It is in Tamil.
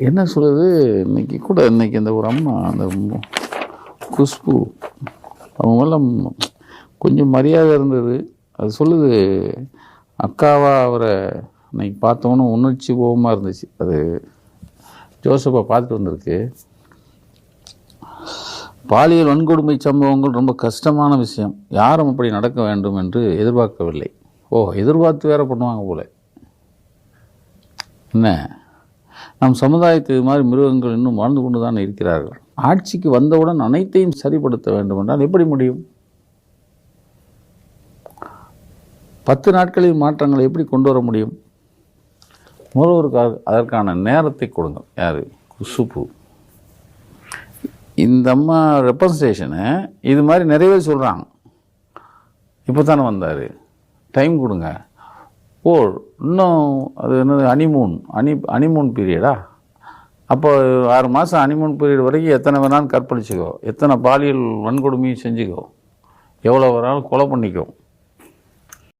என்ன சொல்கிறது, இன்னைக்கு அந்த ஒரு அம்மா அந்த குஷ்பு அவங்களாம் கொஞ்சம் மரியாதை இருந்தது. அது சொல்லுது, அக்காவா அவரை இன்னைக்கு பார்த்தோன்னு உணர்ச்சி கோபமாக இருந்துச்சு. அது ஜோசப்பை பார்த்துட்டு வந்திருக்கு. பாலியல் வன்கொடுமை சம்பவங்கள் ரொம்ப கஷ்டமான விஷயம். யாரும் அப்படி நடக்க வேண்டும் என்று எதிர்பார்க்கவில்லை. எதிர்பார்த்து வேற பண்ணுவாங்க போல. என்ன, நம் சமுதாயத்தில் இது மாதிரி மிருகங்கள் இன்னும் வாழ்ந்து கொண்டு தான் இருக்கிறார்கள். ஆட்சிக்கு வந்தவுடன் அனைத்தையும் சரிப்படுத்த வேண்டும் என்றால் எப்படி முடியும்? 10 நாட்களில் மாற்றங்களை எப்படி கொண்டு வர முடியும்? முதல்வருக்கு அதற்கான நேரத்தை கொடுங்க. யார்? குஷ்பு. இந்த அம்மா ரெப்ரசன்டேஷனு இது மாதிரி நிறையவே சொல்கிறாங்க. இப்போ தானே வந்தார், டைம் கொடுங்க. இன்னும் அது என்னது, ஹனிமூன் பீரியடா? அப்போ 6 மாதம் ஹனிமூன் பீரியட் வரைக்கும் எத்தனை வேணாலும் கற்பழிச்சிக்கோ, எத்தனை பாலியல் வன்கொடுமையும் செஞ்சுக்கோ, எவ்வளோ வேணாலும் கொலை பண்ணிக்கோ.